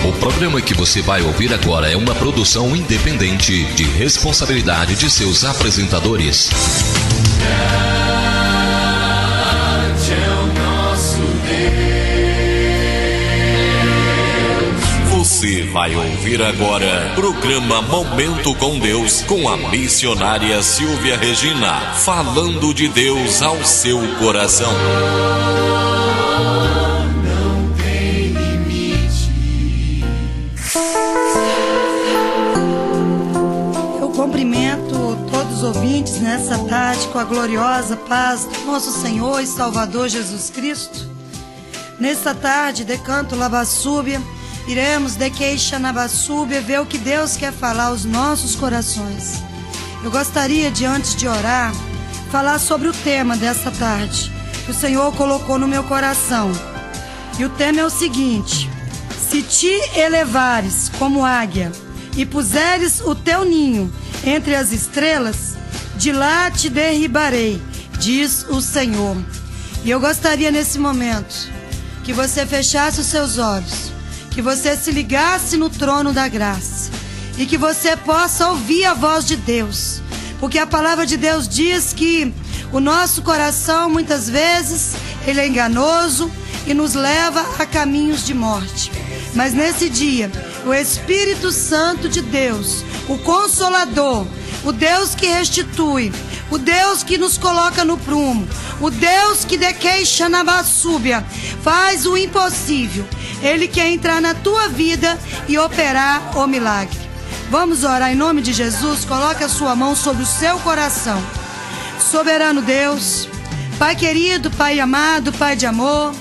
O programa que você vai ouvir agora é uma produção independente de responsabilidade de seus apresentadores. Você vai ouvir agora programa Momento com Deus com a missionária Silvia Regina, falando de Deus ao seu coração. Não tem limite. Eu cumprimento todos os ouvintes nessa tarde com a gloriosa paz do nosso Senhor e Salvador Jesus Cristo. Nessa tarde, de canto Labassúbia, iremos de queixa na Bassúbia ver o que Deus quer falar aos nossos corações. Eu gostaria de, antes de orar, falar sobre o tema dessa tarde, que o Senhor colocou no meu coração. E o tema é o seguinte: se te elevares como águia e puseres o teu ninho entre as estrelas, de lá te derribarei, diz o Senhor. E eu gostaria nesse momento que você fechasse os seus olhos, que você se ligasse no trono da graça e que você possa ouvir a voz de Deus, porque a palavra de Deus diz que o nosso coração muitas vezes ele é enganoso e nos leva a caminhos de morte. Mas nesse dia, o Espírito Santo de Deus, o Consolador, o Deus que restitui, o Deus que nos coloca no prumo, o Deus que de queixa na Bassúbia faz o impossível. Ele quer entrar na tua vida e operar o milagre. Vamos orar em nome de Jesus. Coloque a sua mão sobre o seu coração. Soberano Deus, Pai querido, Pai amado, Pai de amor,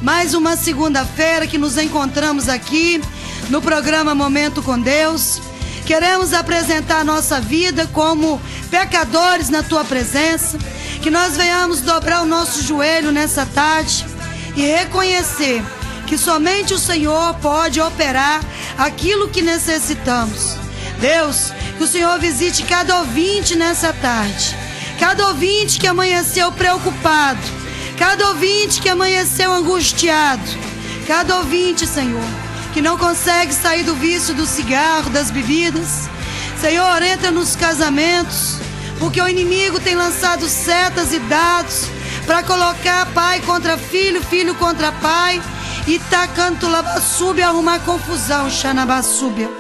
mais uma segunda-feira que nos encontramos aqui no programa Momento com Deus. Queremos apresentar a nossa vida como pecadores na tua presença, que nós venhamos dobrar o nosso joelho nessa tarde e reconhecer que somente o Senhor pode operar aquilo que necessitamos. Deus, que o Senhor visite cada ouvinte nessa tarde, cada ouvinte que amanheceu preocupado, cada ouvinte que amanheceu angustiado, cada ouvinte, Senhor, que não consegue sair do vício do cigarro, das bebidas. Senhor, entra nos casamentos, porque o inimigo tem lançado setas e dados para colocar pai contra filho, filho contra pai, e tacando Labassúbia, arrumar confusão, Xanabassúbia.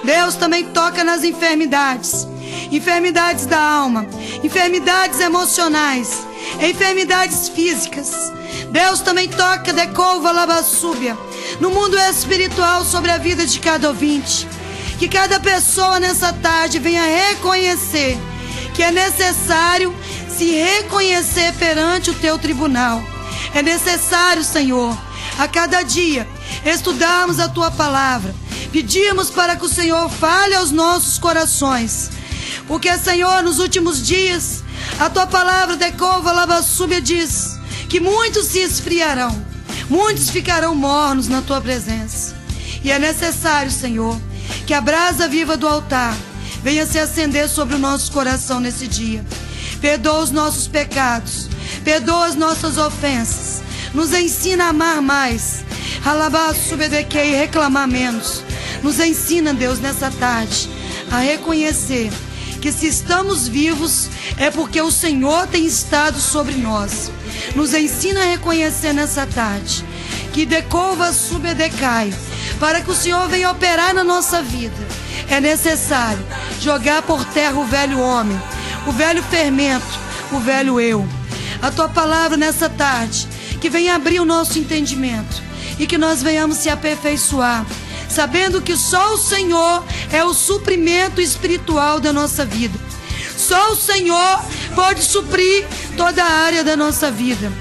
Deus também toca nas enfermidades, enfermidades da alma, enfermidades emocionais, enfermidades físicas. Deus também toca de couva Labassúbia, no mundo espiritual, sobre a vida de cada ouvinte. Que cada pessoa nessa tarde venha reconhecer que é necessário se reconhecer perante o teu tribunal. É necessário, Senhor, a cada dia estudarmos a tua palavra, pedimos para que o Senhor fale aos nossos corações, porque, Senhor, nos últimos dias a tua palavra de couva Labassúbia diz que muitos se esfriarão, muitos ficarão mornos na tua presença. E é necessário, Senhor, que a brasa viva do altar venha se acender sobre o nosso coração nesse dia. Perdoa os nossos pecados, perdoa as nossas ofensas, nos ensina a amar mais, e reclamar menos. Nos ensina, Deus, nessa tarde a reconhecer que se estamos vivos é porque o Senhor tem estado sobre nós. Nos ensina a reconhecer nessa tarde que decova, sube, decai, para que o Senhor venha operar na nossa vida. É necessário jogar por terra o velho homem, o velho fermento, o velho eu. A tua palavra nessa tarde, que venha abrir o nosso entendimento e que nós venhamos se aperfeiçoar, sabendo que só o Senhor é o suprimento espiritual da nossa vida. Só o Senhor pode suprir toda a área da nossa vida.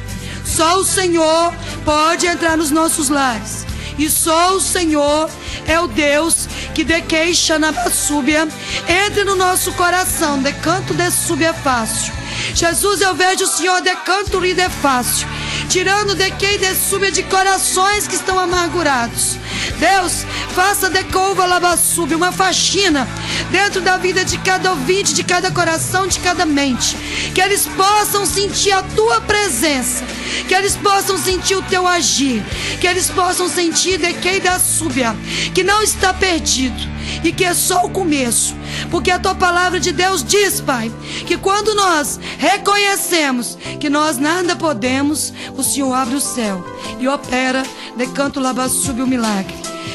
Só o Senhor pode entrar nos nossos lares. E só o Senhor é o Deus que de queixa na Bassúbia entre no nosso coração. De canto de súbia fácil. Jesus, eu vejo o Senhor de canto e de fácil, tirando de quem de súbia de corações que estão amargurados. Deus, faça de couva Labassúbia uma faxina dentro da vida de cada ouvinte, de cada coração, de cada mente, que eles possam sentir a tua presença, que eles possam sentir o teu agir, que eles possam sentir de quem da súbia, que não está perdido e que é só o começo, porque a tua palavra de Deus diz, Pai, que quando nós reconhecemos que nós nada podemos, o Senhor abre o céu e opera de canto labassube o milagre.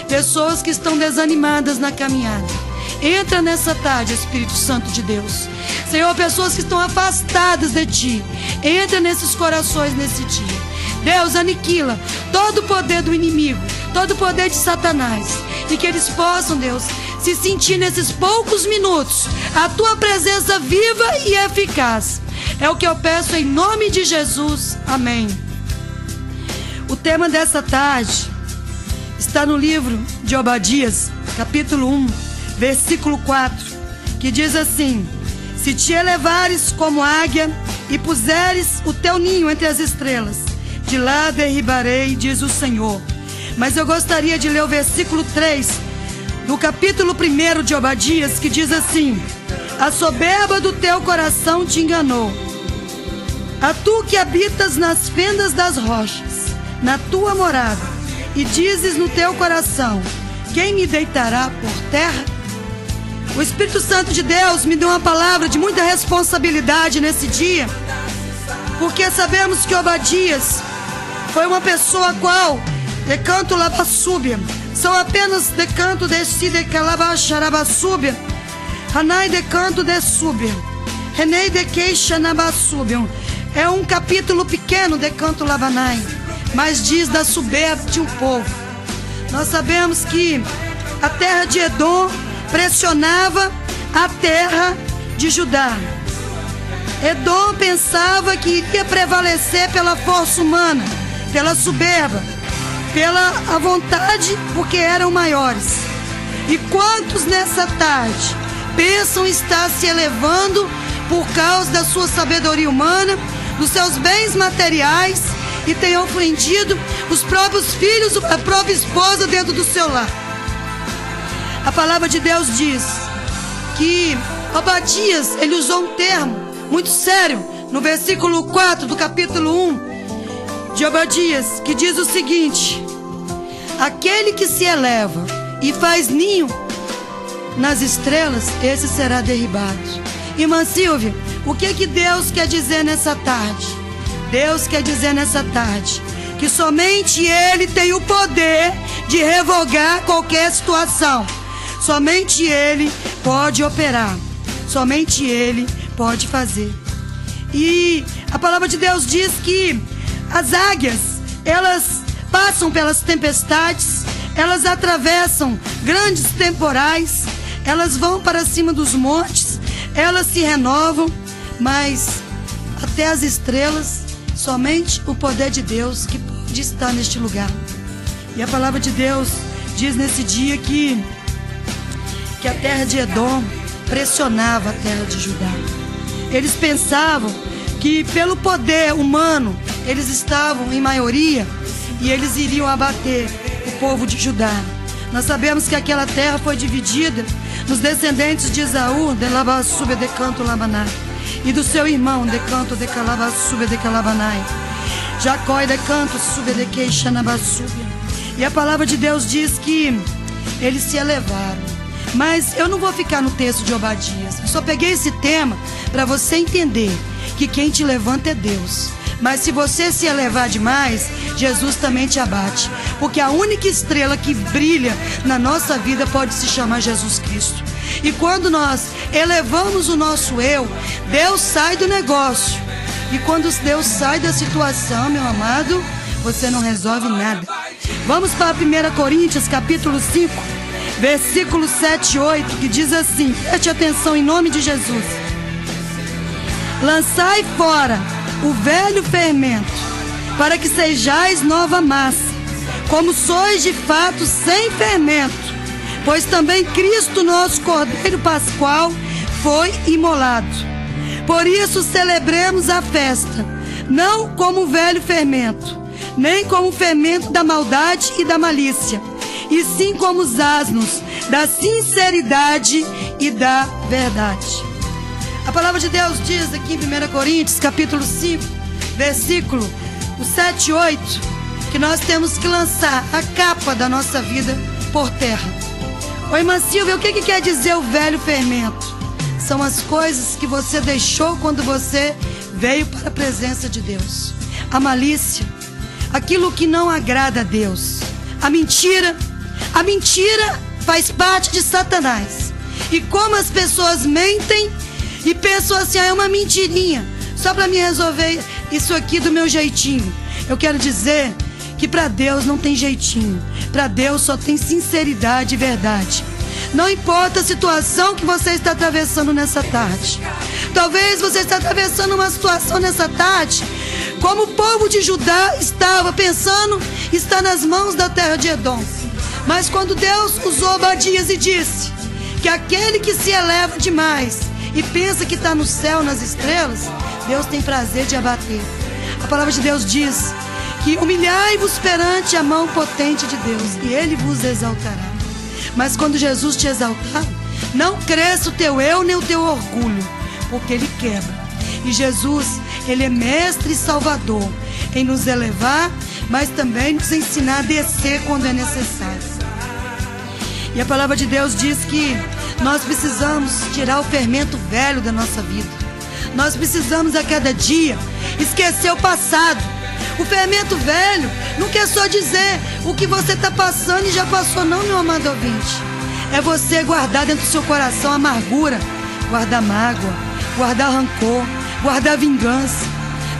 Pessoas que estão desanimadas na caminhada, entra nessa tarde, Espírito Santo de Deus. Senhor, pessoas que estão afastadas de Ti, entra nesses corações nesse dia. Deus, aniquila todo o poder do inimigo, todo o poder de Satanás, e que eles possam, Deus, se sentir nesses poucos minutos a Tua presença viva e eficaz. É o que eu peço em nome de Jesus. Amém. O tema dessa tarde está no livro de Obadias, capítulo 1, versículo 4, que diz assim: se te elevares como águia e puseres o teu ninho entre as estrelas, de lá derribarei, diz o Senhor. Mas eu gostaria de ler o versículo 3 do capítulo 1 de Obadias, que diz assim: a soberba do teu coração te enganou, a tu que habitas nas fendas das rochas, na tua morada, e dizes no teu coração: quem me deitará por terra? O Espírito Santo de Deus me deu uma palavra de muita responsabilidade nesse dia, porque sabemos que Obadias foi uma pessoa a qual decanto labassúbia, são apenas decanto desse decalabaxarabassúbia, Hanai decanto de súbia, Renei de queixa nabassúbia. É um capítulo pequeno decanto labanai, mas diz da soberba de um povo. Nós sabemos que a terra de Edom pressionava a terra de Judá. Edom pensava que iria prevalecer pela força humana, pela soberba, pela a vontade, porque eram maiores. E quantos nessa tarde pensam estar se elevando por causa da sua sabedoria humana, dos seus bens materiais, e têm ofendido os próprios filhos, a própria esposa dentro do seu lar? A palavra de Deus diz que Obadias, ele usou um termo muito sério no versículo 4 do capítulo 1 de Obadias, que diz o seguinte: aquele que se eleva e faz ninho nas estrelas, esse será derribado. Irmã Silvia, o que Deus quer dizer nessa tarde? Deus quer dizer nessa tarde que somente Ele tem o poder de revogar qualquer situação. Somente Ele pode operar, somente Ele pode fazer. E a palavra de Deus diz que as águias, elas passam pelas tempestades, elas atravessam grandes temporais, elas vão para cima dos montes, elas se renovam, mas até as estrelas, somente o poder de Deus que pode estar neste lugar. E a palavra de Deus diz nesse dia que a terra de Edom pressionava a terra de Judá. Eles pensavam que pelo poder humano eles estavam em maioria e eles iriam abater o povo de Judá. Nós sabemos que aquela terra foi dividida nos descendentes de Esaú, de Labassúbia de canto Labanai, e do seu irmão, de canto de Calabassúbia de Calabanai, Jacó de canto Súbia de Queixanabassúbia. E a palavra de Deus diz que eles se elevaram. Mas eu não vou ficar no texto de Obadias. Eu só peguei esse tema para você entender que quem te levanta é Deus. Mas se você se elevar demais, Jesus também te abate. Porque a única estrela que brilha na nossa vida pode se chamar Jesus Cristo. E quando nós elevamos o nosso eu, Deus sai do negócio. E quando Deus sai da situação, meu amado, você não resolve nada. Vamos para 1 Coríntios, capítulo 5. Versículo 7 e 8, que diz assim, preste atenção em nome de Jesus: lançai fora o velho fermento, para que sejais nova massa, como sois de fato sem fermento, pois também Cristo, nosso Cordeiro Pascual, foi imolado. Por isso celebremos a festa, não como o velho fermento, nem como o fermento da maldade e da malícia, e sim como os asnos da sinceridade e da verdade. A palavra de Deus diz aqui em 1 Coríntios, capítulo 5, versículo o 7:8, que nós temos que lançar a capa da nossa vida por terra. Ô irmã Silvia, o que quer dizer o velho fermento? São as coisas que você deixou quando você veio para a presença de Deus. A malícia, aquilo que não agrada a Deus. A mentira faz parte de Satanás. E como as pessoas mentem e pensam assim, é uma mentirinha, só para me resolver isso aqui do meu jeitinho. Eu quero dizer que para Deus não tem jeitinho. Para Deus só tem sinceridade e verdade. Não importa a situação que você está atravessando nessa tarde. Talvez você está atravessando uma situação nessa tarde, como o povo de Judá estava pensando, está nas mãos da terra de Edom. Mas quando Deus usou Obadias e disse que aquele que se eleva demais e pensa que está no céu, nas estrelas, Deus tem prazer de abater. A palavra de Deus diz que humilhai-vos perante a mão potente de Deus e Ele vos exaltará. Mas quando Jesus te exaltar, não cresça o teu eu nem o teu orgulho, porque Ele quebra. E Jesus, Ele é mestre e salvador em nos elevar, mas também nos ensinar a descer quando é necessário. E a palavra de Deus diz que nós precisamos tirar o fermento velho da nossa vida. Nós precisamos a cada dia esquecer o passado. O fermento velho não quer só dizer o que você está passando e já passou, não, meu amado ouvinte. É você guardar dentro do seu coração amargura, guardar mágoa, guardar rancor, guardar vingança,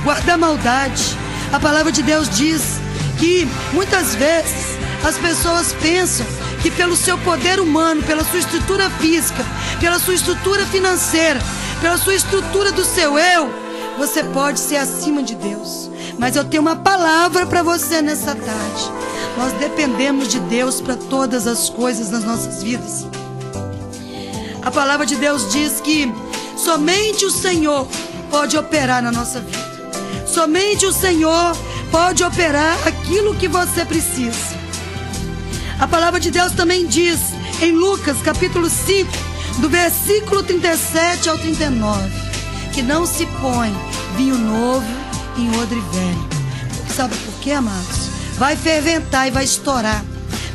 guardar maldade. A palavra de Deus diz que muitas vezes as pessoas pensam que pelo seu poder humano, pela sua estrutura física, pela sua estrutura financeira, pela sua estrutura do seu eu, você pode ser acima de Deus. Mas eu tenho uma palavra para você nessa tarde. Nós dependemos de Deus para todas as coisas nas nossas vidas. A palavra de Deus diz que somente o Senhor pode operar na nossa vida. Somente o Senhor pode operar aquilo que você precisa. A palavra de Deus também diz em Lucas capítulo 5, do versículo 37 ao 39, que não se põe vinho novo em odre velho. Sabe por quê, amados? Vai ferventar e vai estourar.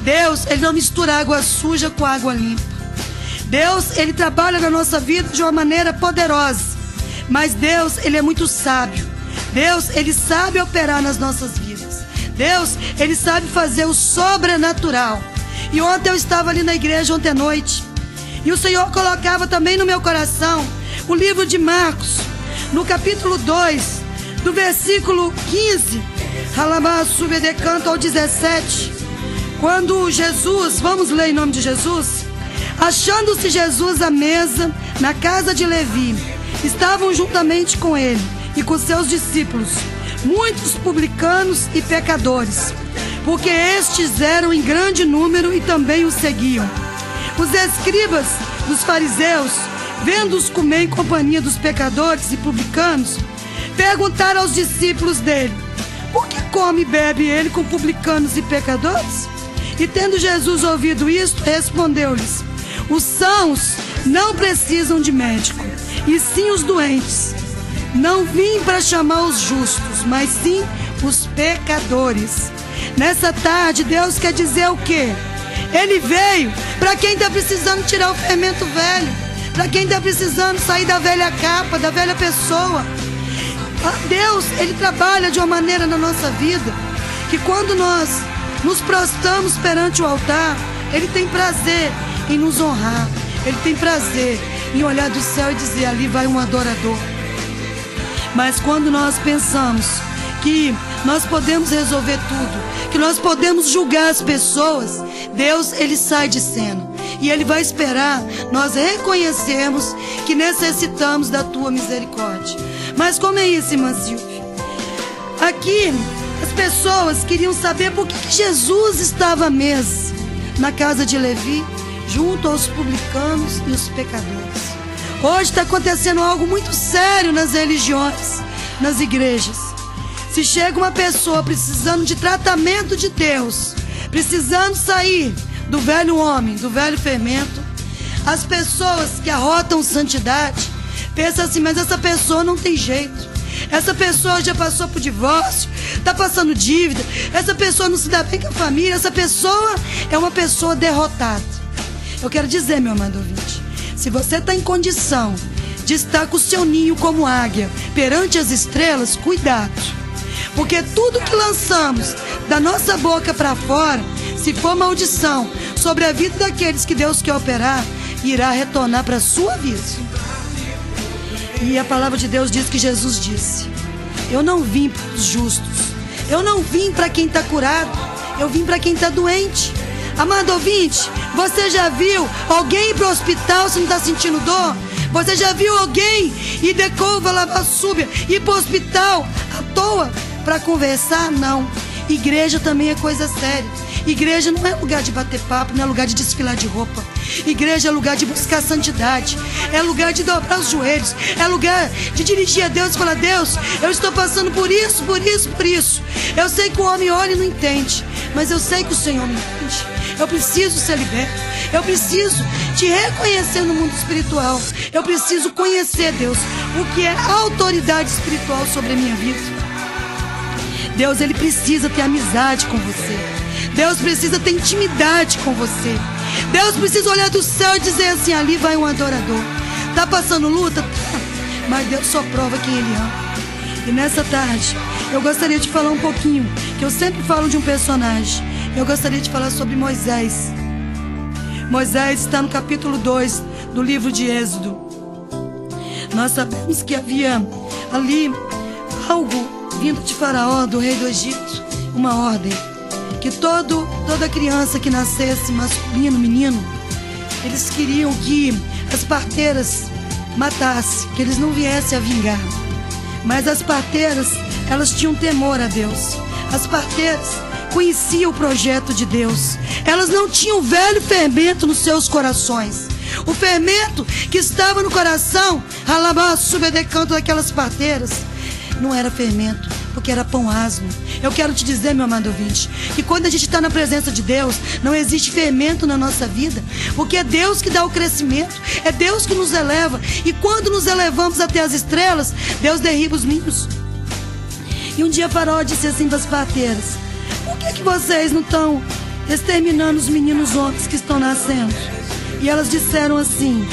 Deus, Ele não mistura água suja com água limpa. Deus, Ele trabalha na nossa vida de uma maneira poderosa. Mas Deus, Ele é muito sábio. Deus, Ele sabe operar nas nossas vidas. Deus, Ele sabe fazer o sobrenatural. E ontem eu estava ali na igreja, ontem à noite, e o Senhor colocava também no meu coração o livro de Marcos, no capítulo 2, do versículo 15 ao 17, quando Jesus, vamos ler em nome de Jesus. Achando-se Jesus à mesa na casa de Levi, estavam juntamente com ele e com seus discípulos muitos publicanos e pecadores, porque estes eram em grande número e também o seguiam. Os escribas dos fariseus, vendo-os comer em companhia dos pecadores e publicanos, perguntaram aos discípulos dele: por que come e bebe ele com publicanos e pecadores? E tendo Jesus ouvido isto, respondeu-lhes: os sãos não precisam de médico, e sim os doentes. Não vim para chamar os justos, mas sim os pecadores. Nessa tarde, Deus quer dizer o quê? Ele veio para quem está precisando tirar o fermento velho, para quem está precisando sair da velha capa, da velha pessoa. Deus, Ele trabalha de uma maneira na nossa vida que quando nós nos prostramos perante o altar, Ele tem prazer em nos honrar. Ele tem prazer em olhar do céu e dizer: ali vai um adorador. Mas quando nós pensamos que nós podemos resolver tudo, que nós podemos julgar as pessoas, Deus, Ele sai de cena. E Ele vai esperar nós reconhecermos que necessitamos da Tua misericórdia. Mas como é isso, irmã Silvia? Aqui, as pessoas queriam saber por que Jesus estava à mesa na casa de Levi, junto aos publicanos e os pecadores. Hoje está acontecendo algo muito sério nas religiões, nas igrejas. Se chega uma pessoa precisando de tratamento de Deus, precisando sair do velho homem, do velho fermento, as pessoas que arrotam santidade pensam assim: mas essa pessoa não tem jeito, Essa pessoa já passou por divórcio, está passando dívida, essa pessoa não se dá bem com a família, essa pessoa é uma pessoa derrotada. Eu quero dizer, meu amado ouvinte, se você está em condição de estar com o seu ninho como águia perante as estrelas, cuidado. Porque tudo que lançamos da nossa boca para fora, se for maldição sobre a vida daqueles que Deus quer operar, irá retornar para a sua vida. E a palavra de Deus diz que Jesus disse: eu não vim para os justos, eu não vim para quem está curado, eu vim para quem está doente. Amado ouvinte, você já viu alguém ir para o hospital se não está sentindo dor? Você já viu alguém ir de Cova Lavassúbia, ir para o hospital à toa para conversar? Não. Igreja também é coisa séria. Igreja não é lugar de bater papo, não é lugar de desfilar de roupa. Igreja é lugar de buscar santidade, é lugar de dobrar os joelhos, é lugar de dirigir a Deus e falar: Deus, eu estou passando por isso, por isso, por isso. Eu sei que o homem olha e não entende, mas eu sei que o Senhor me entende. Eu preciso ser liberto, eu preciso te reconhecer no mundo espiritual. Eu preciso conhecer, Deus, o que é autoridade espiritual sobre a minha vida. Deus, Ele precisa ter amizade com você. Deus precisa ter intimidade com você. Deus precisa olhar do céu e dizer assim: ali vai um adorador. Tá passando luta? Tá. Mas Deus só prova quem Ele ama. E nessa tarde, eu gostaria de falar um pouquinho, que eu sempre falo de um personagem. Eu gostaria de falar sobre Moisés. Moisés está no capítulo 2 do livro de Êxodo. Nós sabemos que havia ali algo vindo de Faraó, do rei do Egito, uma ordem, que toda criança que nascesse, masculino, menino, eles queriam que as parteiras matassem, que eles não viessem a vingar. Mas as parteiras, elas tinham temor a Deus. As parteiras conheciam o projeto de Deus. Elas não tinham velho fermento nos seus corações. O fermento que estava no coração, alabaçubedecanto daquelas parteiras, não era fermento, porque era pão asmo. Eu quero te dizer, meu amado ouvinte, que quando a gente está na presença de Deus, não existe fermento na nossa vida, porque é Deus que dá o crescimento, é Deus que nos eleva. E quando nos elevamos até as estrelas, Deus derriba os ninhos. E um dia Faraó disse assim para as parteiras: por que vocês não estão exterminando os meninos homens que estão nascendo? E elas disseram assim: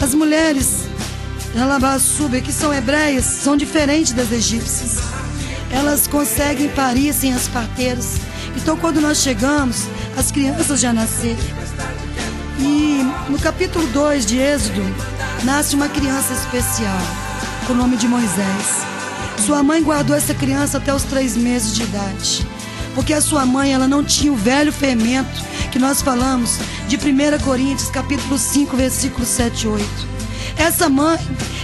as mulheres que são hebreias são diferentes das egípcias. Elas conseguem parir sem as parteiras. Então quando nós chegamos, as crianças já nasceram. E no capítulo 2 de Êxodo, nasce uma criança especial, com o nome de Moisés. Sua mãe guardou essa criança até os 3 meses de idade, porque a sua mãe, ela não tinha o velho fermento que nós falamos de 1 Coríntios capítulo 5, versículos 7 e 8. Essa mãe,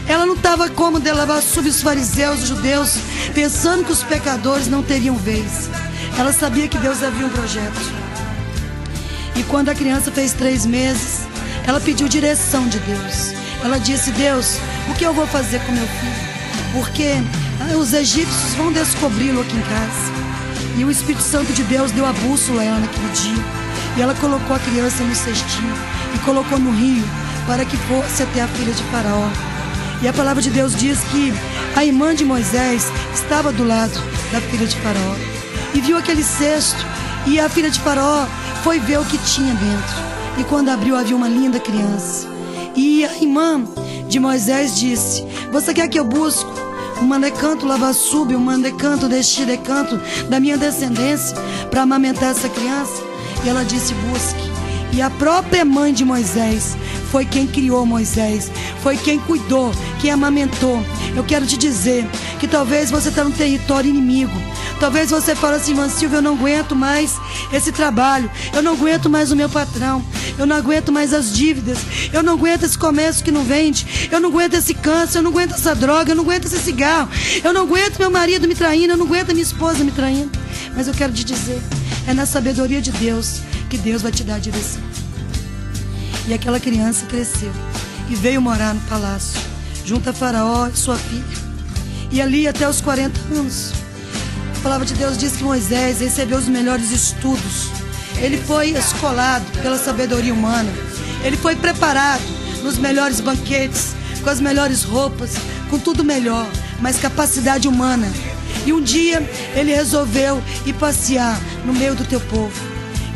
ela não estava como os fariseus, os judeus, pensando que os pecadores não teriam vez. Ela sabia que Deus havia um projeto. E quando a criança fez 3 meses, ela pediu direção de Deus. Ela disse: Deus, o que eu vou fazer com meu filho? Porque os egípcios vão descobri-lo aqui em casa. E o Espírito Santo de Deus deu a bússola a ela naquele dia. E ela colocou a criança no cestinho e colocou no rio, para que fosse até a filha de Faraó. E a palavra de Deus diz que a irmã de Moisés estava do lado da filha de Faraó e viu aquele cesto, e a filha de Faraó foi ver o que tinha dentro. E quando abriu, havia uma linda criança. E a irmã de Moisés disse: você quer que eu busque um mandecanto lavassúbio, um mandecanto deste decanto da minha descendência para amamentar essa criança? E ela disse: busque. E a própria mãe de Moisés foi quem criou Moisés, foi quem cuidou, quem amamentou. Eu quero te dizer que talvez você está no território inimigo. Talvez você fale assim: Irmã Silvia, eu não aguento mais esse trabalho, eu não aguento mais o meu patrão, eu não aguento mais as dívidas, eu não aguento esse comércio que não vende, eu não aguento esse câncer, eu não aguento essa droga, eu não aguento esse cigarro, eu não aguento meu marido me traindo, eu não aguento a minha esposa me traindo. Mas eu quero te dizer, é na sabedoria de Deus que Deus vai te dar a direção. E aquela criança cresceu e veio morar no palácio, junto a Faraó e sua filha. E ali até os 40 anos, a palavra de Deus diz que Moisés recebeu os melhores estudos. Ele foi escolado pela sabedoria humana. Ele foi preparado nos melhores banquetes, com as melhores roupas, com tudo melhor. mas capacidade humana. E um dia ele resolveu ir passear no meio do teu povo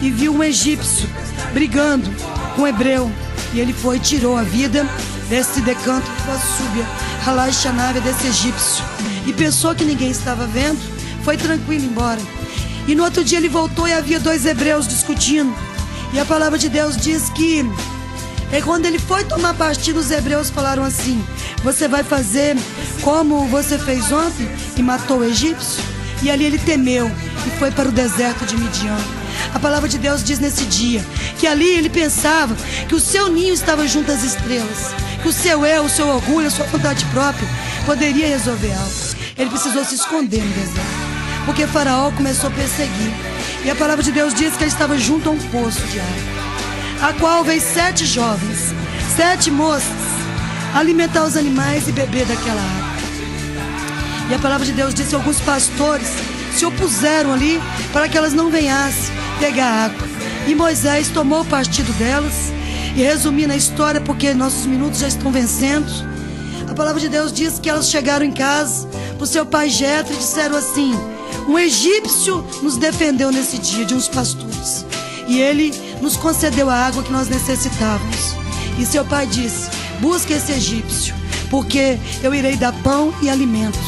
e viu um egípcio brigando com um hebreu. E ele foi e tirou a vida desse decanto de súbia, Halai Shanavia, desse egípcio. E pensou que ninguém estava vendo, foi tranquilo embora. E no outro dia ele voltou e havia 2 hebreus discutindo. E a palavra de Deus diz que quando ele foi tomar partido, os hebreus falaram assim: você vai fazer como você fez ontem e matou o egípcio? E ali ele temeu e foi para o deserto de Midian. A palavra de Deus diz nesse dia que ali ele pensava que o seu ninho estava junto às estrelas, que o seu eu, o seu orgulho, a sua vontade própria poderia resolver algo. Ele precisou se esconder no deserto, porque Faraó começou a perseguir. E a palavra de Deus diz que ele estava junto a um poço de água, a qual veio 7 jovens, 7 moças, alimentar os animais e beber daquela água. E a palavra de Deus diz que alguns pastores se opuseram ali para que elas não venhassem pegar água. E Moisés tomou partido delas. E resumindo a história, porque nossos minutos já estão vencendo, a palavra de Deus diz que elas chegaram em casa para o seu pai Jetro e disseram assim: um egípcio nos defendeu nesse dia de uns pastores, e ele nos concedeu a água que nós necessitávamos. E seu pai disse: busca esse egípcio, porque eu irei dar pão e alimento.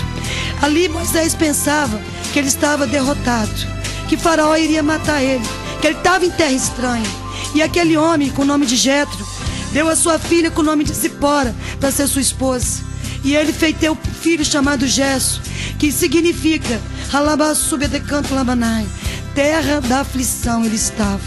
Ali Moisés pensava que ele estava derrotado, que Faraó iria matar ele, que ele estava em terra estranha. E aquele homem com o nome de Jetro deu a sua filha com o nome de Zipora para ser sua esposa. E ele fez ter um filho chamado Gesso, que significa Halabasúbia de canto labanai, terra da aflição ele estava.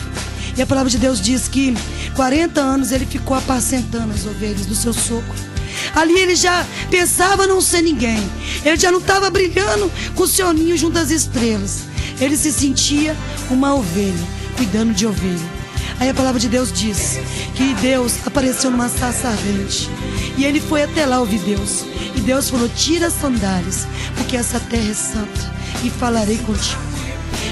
E a palavra de Deus diz que 40 anos ele ficou apacentando as ovelhas do seu sogro. Ali ele já pensava não ser ninguém, ele já não estava brilhando com o seu ninho junto às estrelas. Ele se sentia uma ovelha, cuidando de ovelha. Aí a palavra de Deus diz que Deus apareceu numa sarça ardente, e ele foi até lá ouvir Deus. E Deus falou: tira as sandálias, porque essa terra é santa, e falarei contigo.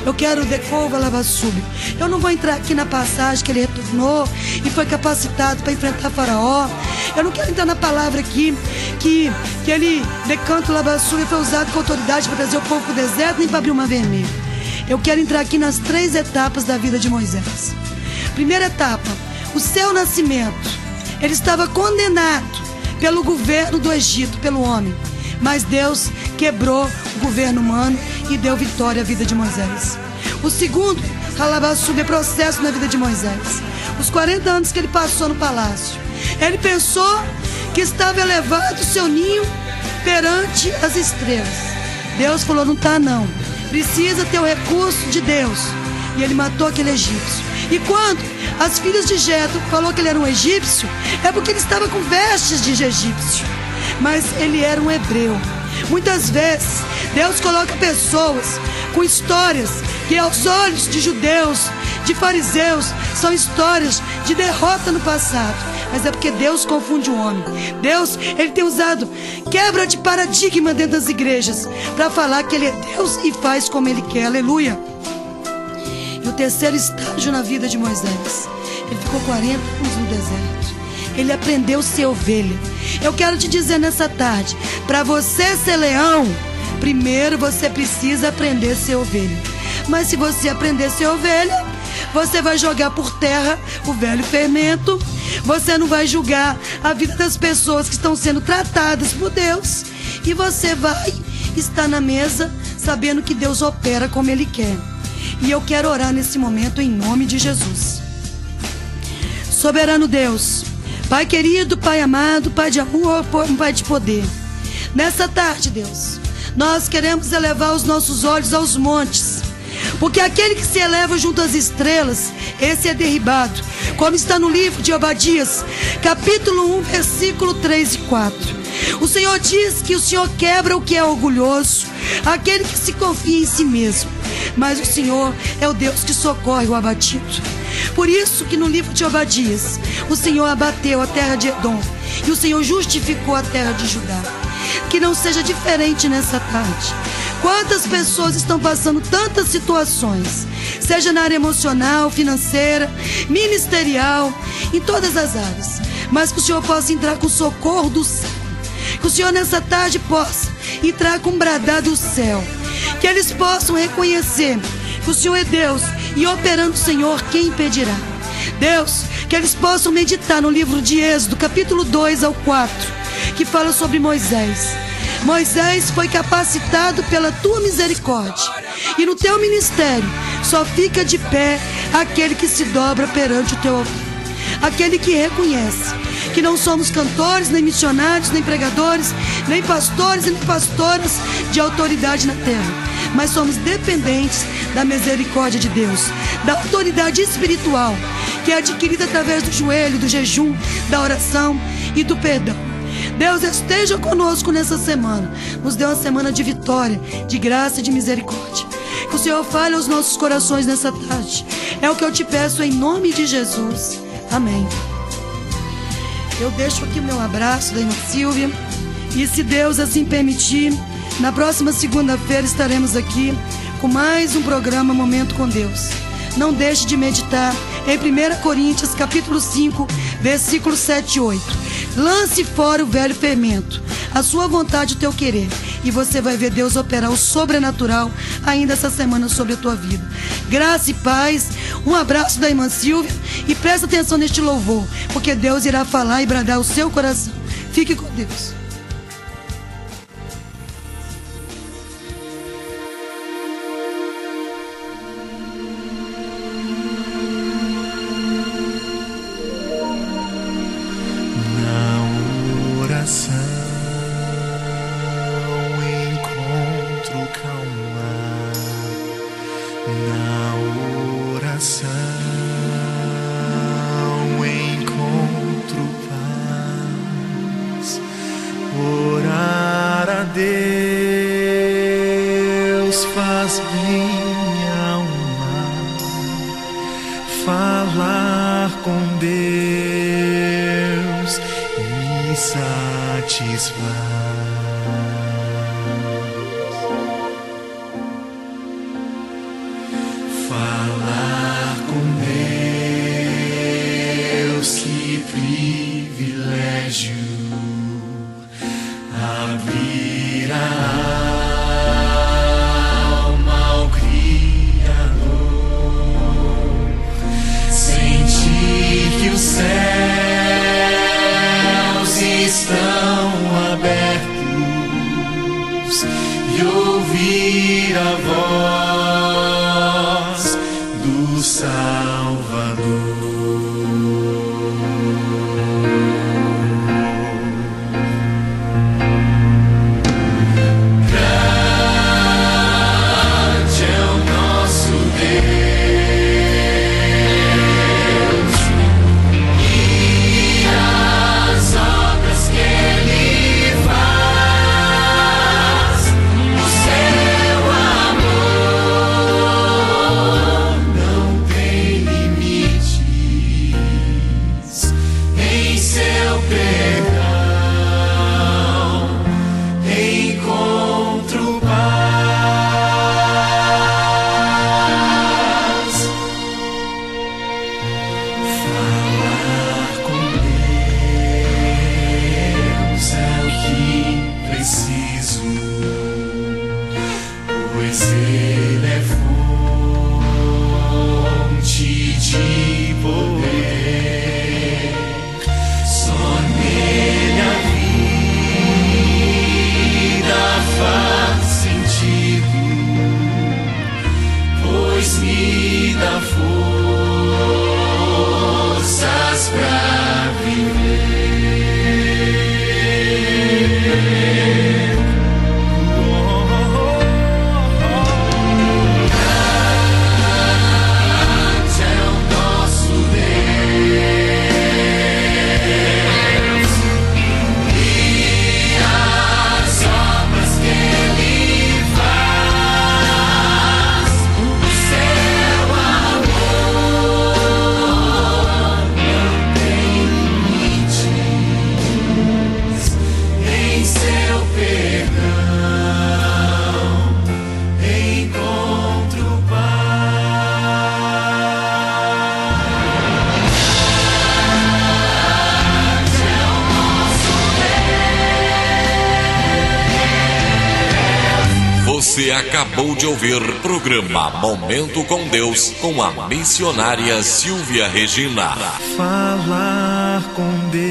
Eu quero decova lavassúbio. Eu não vou entrar aqui na passagem que ele retornou e foi capacitado para enfrentar Faraó. Eu não quero entrar na palavra aqui que ele, decanto lavassúbio, foi usado com autoridade para trazer o povo para o deserto, nem para abrir o mar vermelho. Eu quero entrar aqui nas 3 etapas da vida de Moisés. Primeira etapa, o seu nascimento. Ele estava condenado pelo governo do Egito, pelo homem. Mas Deus quebrou o governo humano e deu vitória à vida de Moisés. O segundo, Halabasúbia, processo na vida de Moisés. Os 40 anos que ele passou no palácio. Ele pensou que estava elevado o seu ninho perante as estrelas. Deus falou: não está não. Precisa ter o recurso de Deus. E ele matou aquele egípcio. E quando as filhas de Jetro falou que ele era um egípcio, é porque ele estava com vestes de egípcio, mas ele era um hebreu. Muitas vezes Deus coloca pessoas com histórias que aos olhos de judeus, de fariseus, são histórias de derrota no passado. Mas é porque Deus confunde o homem. Deus, ele tem usado quebra de paradigma dentro das igrejas para falar que ele é Deus e faz como ele quer. Aleluia. E o terceiro estágio na vida de Moisés, ele ficou 40 anos no deserto. Ele aprendeu a ser ovelha. Eu quero te dizer nessa tarde, para você ser leão, primeiro você precisa aprender a ser ovelha. Mas se você aprender a ser ovelha, você vai jogar por terra o velho fermento. Você não vai julgar a vida das pessoas que estão sendo tratadas por Deus. E você vai estar na mesa sabendo que Deus opera como Ele quer. E eu quero orar nesse momento em nome de Jesus. Soberano Deus, Pai querido, Pai amado, Pai de amor, Pai de poder. Nessa tarde, Deus, nós queremos elevar os nossos olhos aos montes, porque aquele que se eleva junto às estrelas, esse é derribado. Como está no livro de Obadias, capítulo 1, versículo 3 e 4. O Senhor diz que o Senhor quebra o que é orgulhoso, aquele que se confia em si mesmo. Mas o Senhor é o Deus que socorre o abatido. Por isso que no livro de Obadias, o Senhor abateu a terra de Edom e o Senhor justificou a terra de Judá. Que não seja diferente nessa tarde. Quantas pessoas estão passando tantas situações, seja na área emocional, financeira, ministerial, em todas as áreas, mas que o Senhor possa entrar com o socorro do céu. Que o Senhor nessa tarde possa e traga um bradar do céu. Que eles possam reconhecer que o Senhor é Deus e operando o Senhor, quem impedirá? Deus, que eles possam meditar no livro de Êxodo, capítulo 2 ao 4, que fala sobre Moisés. Moisés foi capacitado pela tua misericórdia, e no teu ministério só fica de pé aquele que se dobra perante o teu altar, aquele que reconhece que não somos cantores, nem missionários, nem pregadores, nem pastores e nem pastoras de autoridade na terra, mas somos dependentes da misericórdia de Deus, da autoridade espiritual que é adquirida através do joelho, do jejum, da oração e do perdão. Deus, esteja conosco nessa semana. Nos dê uma semana de vitória, de graça e de misericórdia. Que o Senhor fale aos nossos corações nessa tarde. É o que eu te peço em nome de Jesus. Amém. Eu deixo aqui o meu abraço da irmã Silvia. E se Deus assim permitir, na próxima segunda-feira estaremos aqui com mais um programa Momento com Deus. Não deixe de meditar em 1 Coríntios capítulo 5, versículos 7 e 8. Lance fora o velho fermento, a sua vontade e o teu querer, e você vai ver Deus operar o sobrenatural ainda essa semana sobre a tua vida. Graça e paz, um abraço da irmã Silvia, e presta atenção neste louvor, porque Deus irá falar e bradar o seu coração. Fique com Deus. Deus faz bem alma, falar com Deus me satisfaz. Falar com Deus, que privilégio. Abrir a alma ao Criador, sentir que os céus estão abertos Você acabou de ouvir programa Momento com Deus com a missionária Silvia Regina. Falar com Deus.